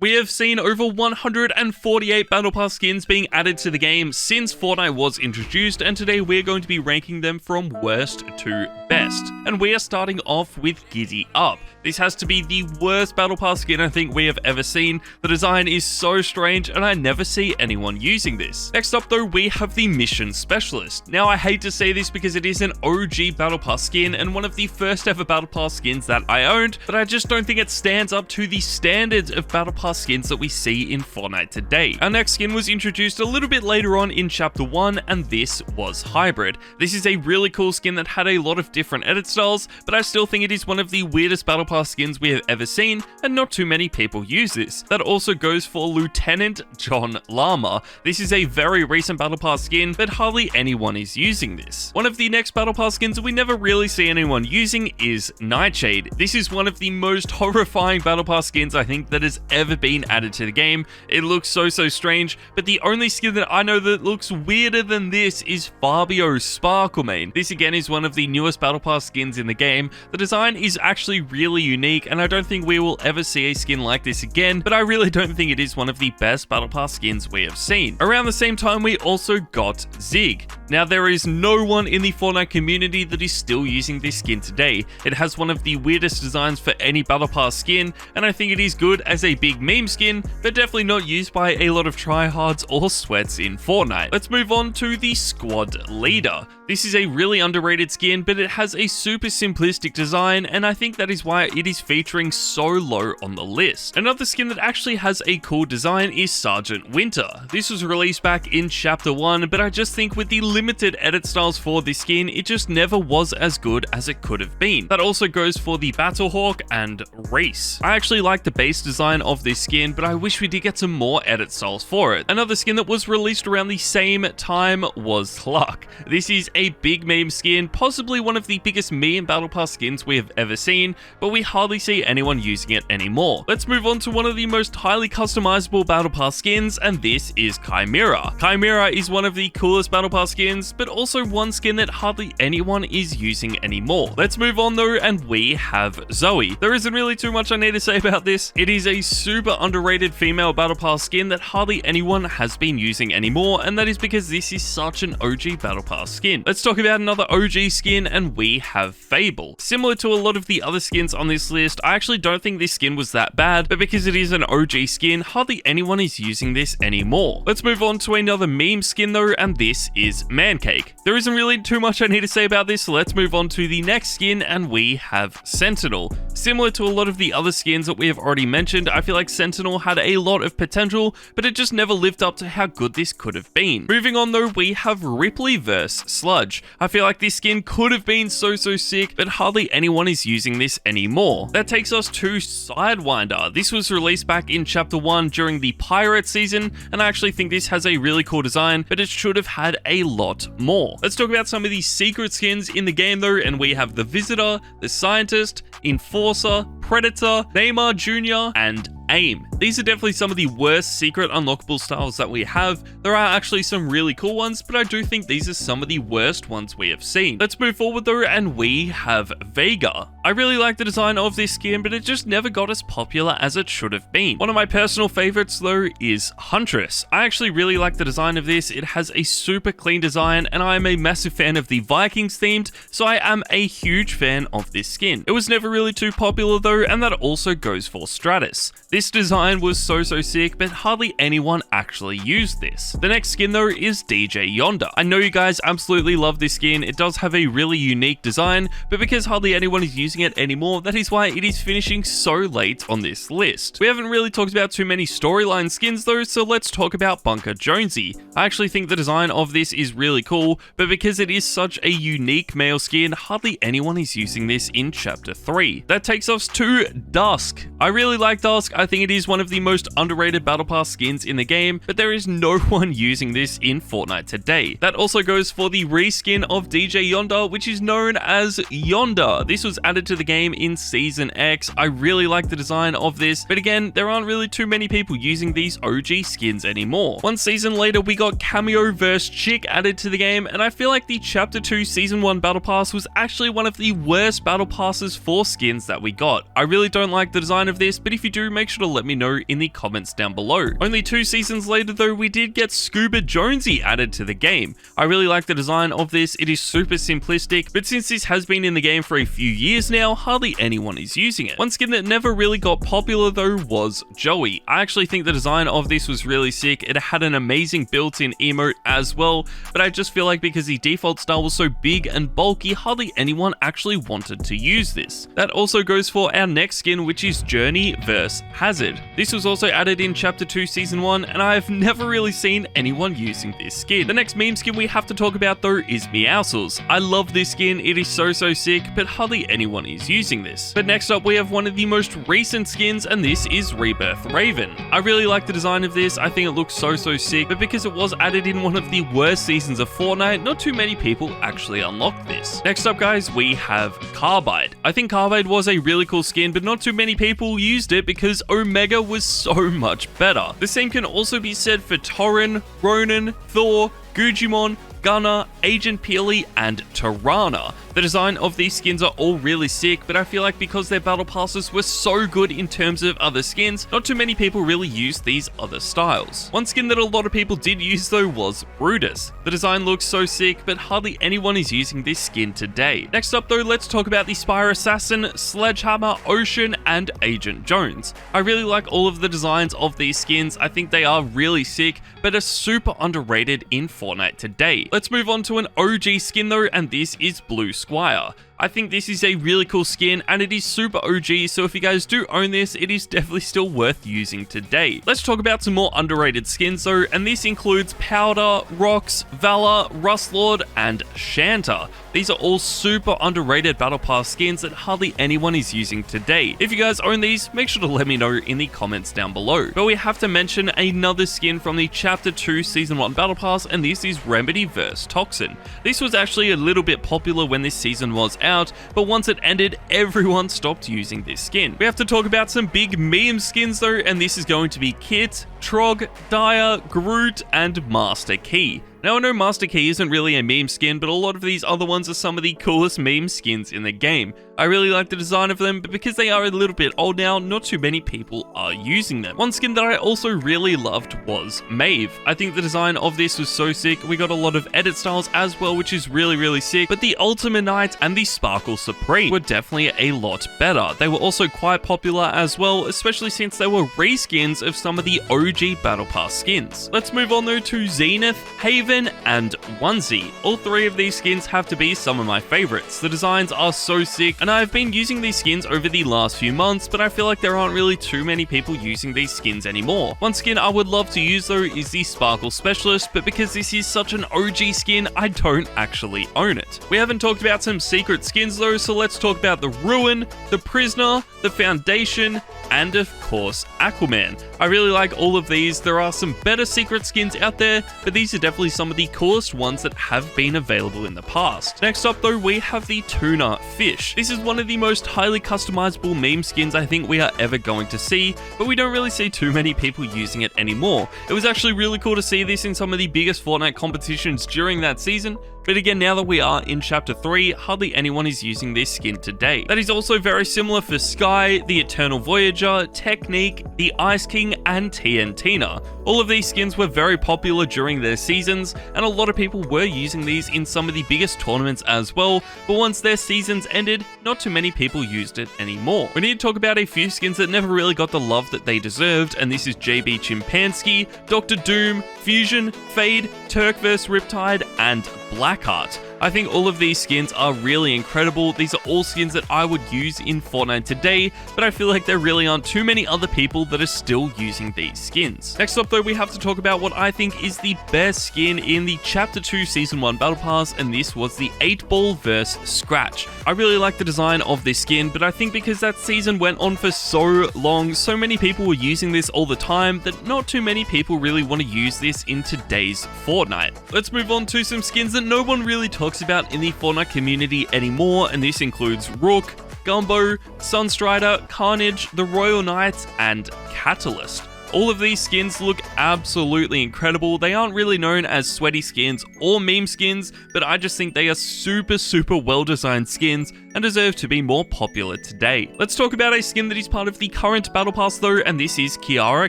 We have seen over 148 Battle Pass skins being added to the game since Fortnite was introduced, and today we're going to be ranking them from worst to best. And we are starting off with Giddy Up. This has to be the worst Battle Pass skin I think we have ever seen. The design is so strange and I never see anyone using this. Next up though, we have the Mission Specialist. Now I hate to say this because it is an OG Battle Pass skin and one of the first ever Battle Pass skins that I owned, but I just don't think it stands up to the standards of Battle Pass skins that we see in Fortnite today. Our next skin was introduced a little bit later on in Chapter 1 and this was Hybrid. This is a really cool skin that had a lot of different edit styles, but I still think it is one of the weirdest Battle Pass skins we have ever seen, and not too many people use this. That also goes for Lieutenant John Llama. This is a very recent Battle Pass skin, but hardly anyone is using this. One of the next Battle Pass skins that we never really see anyone using is Nightshade. This is one of the most horrifying Battle Pass skins I think that has ever been added to the game. It looks so strange, but the only skin that I know that looks weirder than this is Fabio's Sparklemane. This again is one of the newest Battle Pass skins in the game. The design is actually really unique, and I don't think we will ever see a skin like this again, but I really don't think it is one of the best Battle Pass skins we have seen. Around the same time, we also got Zig. Now, there is no one in the Fortnite community that is still using this skin today. It has one of the weirdest designs for any Battle Pass skin, and I think it is good as a big meme skin, but definitely not used by a lot of tryhards or sweats in Fortnite. Let's move on to the Squad Leader. This is a really underrated skin, but it has a super simplistic design, and I think that is why it is featuring so low on the list. Another skin that actually has a cool design is Sergeant Winter. This was released back in Chapter 1, but I just think with the limited edit styles for this skin, it just never was as good as it could have been. That also goes for the Battlehawk and Reese. I actually like the base design of this skin, but I wish we did get some more edit styles for it. Another skin that was released around the same time was Cluck. This is a big meme skin, possibly one of the biggest meme Battle Pass skins we have ever seen, but we hardly see anyone using it anymore. Let's move on to one of the most highly customizable Battle Pass skins, and this is Chimera. Chimera is one of the coolest Battle Pass skins, but also one skin that hardly anyone is using anymore. Let's move on though, and we have Zoe. There isn't really too much I need to say about this. It is a super underrated female Battle Pass skin that hardly anyone has been using anymore, and that is because this is such an OG Battle Pass skin. Let's talk about another OG skin, and we have Fable. Similar to a lot of the other skins on this list, I actually don't think this skin was that bad, but because it is an OG skin, hardly anyone is using this anymore. Let's move on to another meme skin though, and this is Mancake. There isn't really too much I need to say about this, so let's move on to the next skin, and we have Sentinel. Similar to a lot of the other skins that we have already mentioned, I feel like Sentinel had a lot of potential, but it just never lived up to how good this could have been. Moving on though, we have Ripley vs Sludge. I feel like this skin could have been so sick, but hardly anyone is using this anymore. That takes us to Sidewinder. This was released back in Chapter 1 during the Pirate season, and I actually think this has a really cool design, but it should have had a lot more. Let's talk about some of these secret skins in the game though, and we have the Visitor, the Scientist, Enforcer, Predator, Neymar Jr., and Aim. These are definitely some of the worst secret unlockable styles that we have. There are actually some really cool ones, but I do think these are some of the worst ones we have seen. Let's move forward though, and we have Vega. I really like the design of this skin, but it just never got as popular as it should have been. One of my personal favorites though is Huntress. I actually really like the design of this. It has a super clean design, and I am a massive fan of the Vikings themed, so I am a huge fan of this skin. It was never really too popular though, and that also goes for Stratus. This design was so sick, but hardly anyone actually used this. The next skin though is DJ Yonder. I know you guys absolutely love this skin. It does have a really unique design, but because hardly anyone is using it anymore, that is why it is finishing so late on this list. We haven't really talked about too many storyline skins though, so let's talk about Bunker Jonesy. I actually think the design of this is really cool, but because it is such a unique male skin, hardly anyone is using this in Chapter 3. That takes us to Dusk. I really like Dusk. I think it is one of the most underrated Battle Pass skins in the game, but there is no one using this in Fortnite today. That also goes for the reskin of DJ Yonder, which is known as Yonder. This was added to the game in Season X. I really like the design of this, but again, there aren't really too many people using these OG skins anymore. One season later, we got Cameo vs Chick added to the game, and I feel like the Chapter 2 Season 1 Battle Pass was actually one of the worst Battle Passes for skins that we got. I really don't like the design of this, but if you do, make sure to let me know know in the comments down below. Only 2 seasons later though, we did get Scuba Jonesy added to the game. I really like the design of this. It is super simplistic, but since this has been in the game for a few years now, hardly anyone is using it. One skin that never really got popular though was Joey. I actually think the design of this was really sick. It had an amazing built-in emote as well, but I just feel like because the default style was so big and bulky, hardly anyone actually wanted to use this. That also goes for our next skin, which is Journey vs Hazard. This was also added in Chapter 2 Season 1, and I've never really seen anyone using this skin. The next meme skin we have to talk about though is Meowscles. I love this skin, it is so sick, but hardly anyone is using this. But next up we have one of the most recent skins, and this is Rebirth Raven. I really like the design of this. I think it looks so sick, but because it was added in one of the worst seasons of Fortnite, not too many people actually unlocked this. Next up guys, we have Carbide. I think Carbide was a really cool skin, but not too many people used it because Omega was so much better. The same can also be said for Torren, Ronin, Thor, Gugimon, Gunner, Agent Peely, and Tirana. The design of these skins are all really sick, but I feel like because their battle passes were so good in terms of other skins, not too many people really used these other styles. One skin that a lot of people did use though was Brutus. The design looks so sick, but hardly anyone is using this skin today. Next up though, let's talk about the Spire Assassin, Sledgehammer, Ocean, and Agent Jones. I really like all of the designs of these skins. I think they are really sick, but are super underrated in Fortnite today. Let's move on to an OG skin though, and this is Blue Squire. I think this is a really cool skin and it is super OG, so if you guys do own this, it is definitely still worth using today. Let's talk about some more underrated skins though, and this includes Powder, Rox, Valor, Rustlord, and Shanta. These are all super underrated Battle Pass skins that hardly anyone is using today. If you guys own these, make sure to let me know in the comments down below. But we have to mention another skin from the Chapter 2 Season 1 Battle Pass, and this is Remedy vs Toxin. This was actually a little bit popular when this season was out, but once it ended, everyone stopped using this skin. We have to talk about some big meme skins though, and this is going to be Kit, Trog, Dire, Groot, and Master Key. Now, I know Master Key isn't really a meme skin, but a lot of these other ones are some of the coolest meme skins in the game. I really like the design of them, but because they are a little bit old now, not too many people are using them. One skin that I also really loved was Maeve. I think the design of this was so sick. We got a lot of edit styles as well, which is really sick, but the Ultimate Knight and the Sparkle Supreme were definitely a lot better. They were also quite popular as well, especially since they were reskins of some of the OG Battle Pass skins. Let's move on though to Zenith, Haven, and Onesie. All 3 of these skins have to be some of my favorites. The designs are so sick, and I've been using these skins over the last few months, but I feel like there aren't really too many people using these skins anymore. One skin I would love to use though is the Sparkle Specialist, but because this is such an OG skin, I don't actually own it. We haven't talked about some secret skins though, so let's talk about the Ruin, the Prisoner, the Foundation, and of course Aquaman. I really like all of these. There are some better secret skins out there, but these are definitely some of the coolest ones that have been available in the past. Next up though, we have the Toona Fish. This is one of the most highly customizable meme skins I think we are ever going to see, but we don't really see too many people using it anymore. It was actually really cool to see this in some of the biggest Fortnite competitions during that season, but again, now that we are in Chapter 3, hardly anyone is using this skin today. That is also very similar for Sky, the Eternal Voyager, Technique, the Ice King, and TNTina. All of these skins were very popular during their seasons, and a lot of people were using these in some of the biggest tournaments as well, but once their seasons ended, not too many people used it anymore. We need to talk about a few skins that never really got the love that they deserved, and this is JB Chimpanski, Dr. Doom, Fusion, Fade, Turk vs Riptide, and Blackheart. I think all of these skins are really incredible. These are all skins that I would use in Fortnite today, but I feel like there really aren't too many other people that are still using these skins. Next up though, we have to talk about what I think is the best skin in the Chapter 2 Season 1 Battle Pass, and this was the 8-Ball vs Scratch. I really like the design of this skin, but I think because that season went on for so long, so many people were using this all the time, that not too many people really want to use this in today's Fortnite. Let's move on to some skins that no one really talks about in the Fortnite community anymore, and this includes Rook, Gumbo, Sunstrider, Carnage, the Royal Knights, and Catalyst. All of these skins look absolutely incredible. They aren't really known as sweaty skins or meme skins, but I just think they are super well designed skins and deserve to be more popular today. Let's talk about a skin that is part of the current Battle Pass though, and this is Lara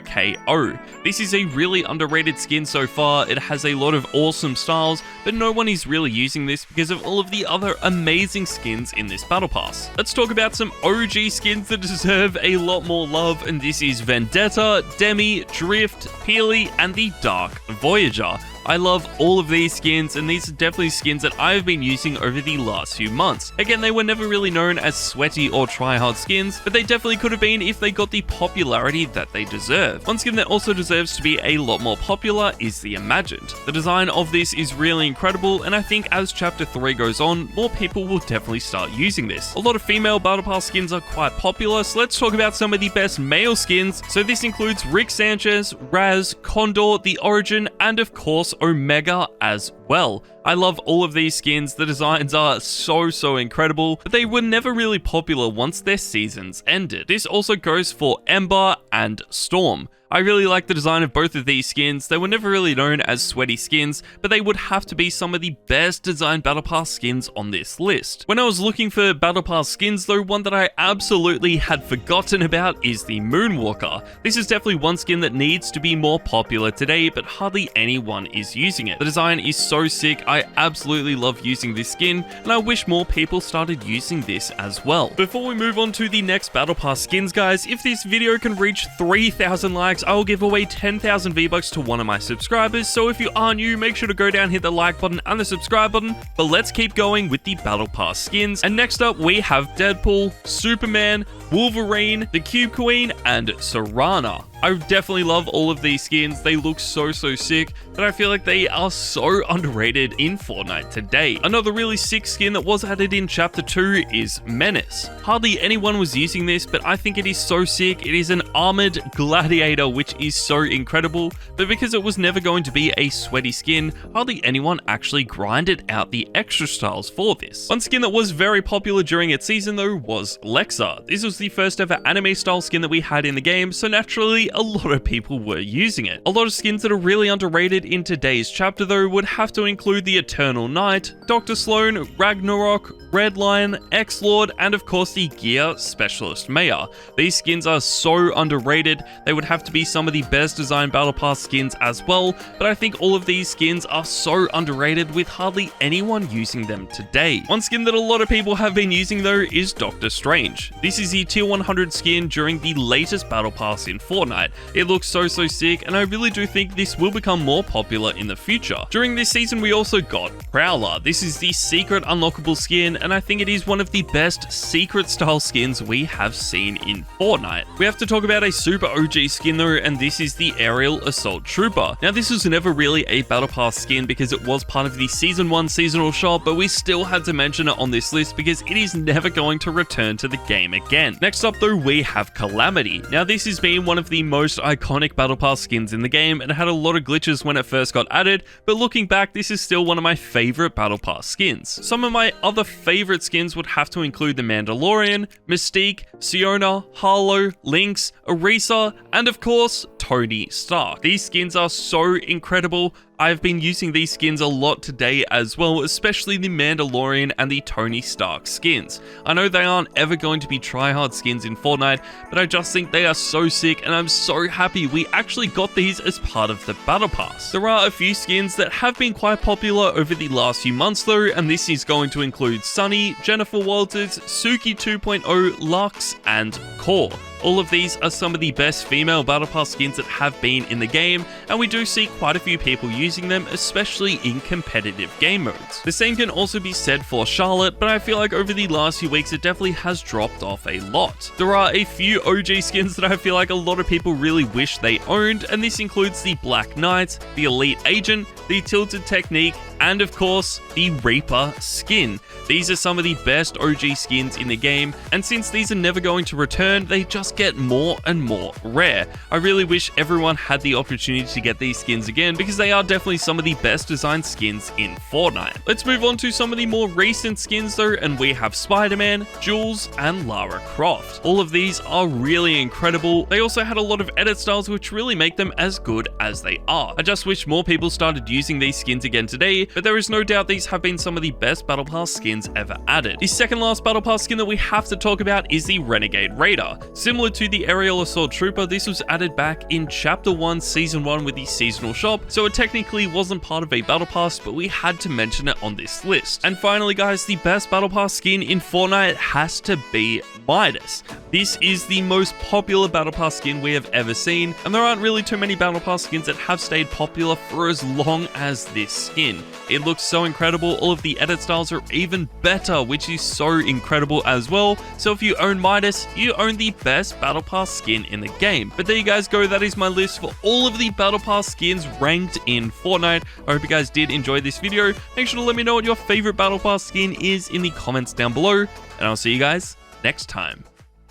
KO. This is a really underrated skin so far. It has a lot of awesome styles, but no one is really using this because of all of the other amazing skins in this Battle Pass. Let's talk about some OG skins that deserve a lot more love, and this is Vendetta, Demi, Drift, Peely, and the Dark Voyager. I love all of these skins, and these are definitely skins that I've been using over the last few months. Again, they were never really known as sweaty or tryhard skins, but they definitely could have been if they got the popularity that they deserve. One skin that also deserves to be a lot more popular is the Imagined. The design of this is really incredible, and I think as Chapter 3 goes on, more people will definitely start using this. A lot of female Battle Pass skins are quite popular, so let's talk about some of the best male skins. So this includes Rick Sanchez, Raz, Condor, The Origin, and of course Omega as well. I love all of these skins. The designs are so incredible, but they were never really popular once their seasons ended. This also goes for Ember and Storm. I really like the design of both of these skins. They were never really known as sweaty skins, but they would have to be some of the best designed Battle Pass skins on this list. When I was looking for Battle Pass skins though, one that I absolutely had forgotten about is the Moonwalker. This is definitely one skin that needs to be more popular today, but hardly anyone is using it. The design is so sick. I absolutely love using this skin, and I wish more people started using this as well. Before we move on to the next Battle Pass skins, guys, if this video can reach 3,000 likes, I will give away 10,000 V-Bucks to one of my subscribers, so if you are new, make sure to go down, hit the like button and the subscribe button. But let's keep going with the Battle Pass skins, and next up we have Deadpool, Superman, Wolverine, the Cube Queen, and Serana. I definitely love all of these skins. They look so sick, but I feel like they are so underrated in Fortnite today. Another really sick skin that was added in Chapter 2 is Menace. Hardly anyone was using this, but I think it is so sick. It is an armored gladiator, which is so incredible, but because it was never going to be a sweaty skin, hardly anyone actually grinded out the extra styles for this. One skin that was very popular during its season though was Lexa. This was the first ever anime style skin that we had in the game, so naturally a lot of people were using it. A lot of skins that are really underrated in today's chapter though would have to include the Eternal Knight, Dr. Sloan, Ragnarok, Red Lion, X-Lord, and of course the Gear Specialist Maya. These skins are so underrated. They would have to be some of the best designed Battle Pass skins as well, but I think all of these skins are so underrated with hardly anyone using them today. One skin that a lot of people have been using though is Doctor Strange. This is the tier 100 skin during the latest Battle Pass in Fortnite. It looks so sick, and I really do think this will become more popular in the future. During this season we also got Prowler. This is the secret unlockable skin, and I think it is one of the best secret style skins we have seen in Fortnite. We have to talk about a super OG skin though, and this is the Aerial Assault Trooper. Now this was never really a Battle Pass skin because it was part of the Season 1 seasonal shop, but we still had to mention it on this list because it is never going to return to the game again. Next up though, we have Calamity. Now this has been one of the most iconic Battle Pass skins in the game and had a lot of glitches when it first got added, but looking back, this is still one of my favorite Battle Pass skins. Some of my other favorite skins would have to include the Mandalorian, Mystique, Siona, Harlow, Lynx, Orisa, and of course, Tony Stark. These skins are so incredible. I've been using these skins a lot today as well, especially the Mandalorian and the Tony Stark skins. I know they aren't ever going to be tryhard skins in Fortnite, but I just think they are so sick, and I'm so happy we actually got these as part of the Battle Pass. There are a few skins that have been quite popular over the last few months though, and this is going to include Sunny, Jennifer Walters, Suki 2.0, Lux, and Core. All of these are some of the best female Battle Pass skins that have been in the game, and we do see quite a few people using them, especially in competitive game modes. The same can also be said for Charlotte, but I feel like over the last few weeks it definitely has dropped off a lot. There are a few OG skins that I feel like a lot of people really wish they owned, and this includes the Black Knight, the Elite Agent, the Tilted Technique, and of course, the Reaper skin. These are some of the best OG skins in the game, and since these are never going to return, they just just get more and more rare. I really wish everyone had the opportunity to get these skins again because they are definitely some of the best designed skins in Fortnite. Let's move on to some of the more recent skins though, and we have Spider-Man, Jules, and Lara Croft. All of these are really incredible. They also had a lot of edit styles which really make them as good as they are. I just wish more people started using these skins again today, but there is no doubt these have been some of the best Battle Pass skins ever added. The second last Battle Pass skin that we have to talk about is the Renegade Raider. Similar to the Aerial Assault Trooper, this was added back in Chapter 1, Season 1 with the seasonal shop, so it technically wasn't part of a Battle Pass, but we had to mention it on this list. And finally guys, the best Battle Pass skin in Fortnite has to be Menace. This is the most popular Battle Pass skin we have ever seen, and there aren't really too many Battle Pass skins that have stayed popular for as long as this skin. It looks so incredible, all of the edit styles are even better, which is so incredible as well. So if you own Menace, you own the best Battle Pass skin in the game. But there you guys go, that is my list for all of the Battle Pass skins ranked in Fortnite. I hope you guys did enjoy this video. Make sure to let me know what your favorite Battle Pass skin is in the comments down below, and I'll see you guys next time.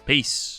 Peace.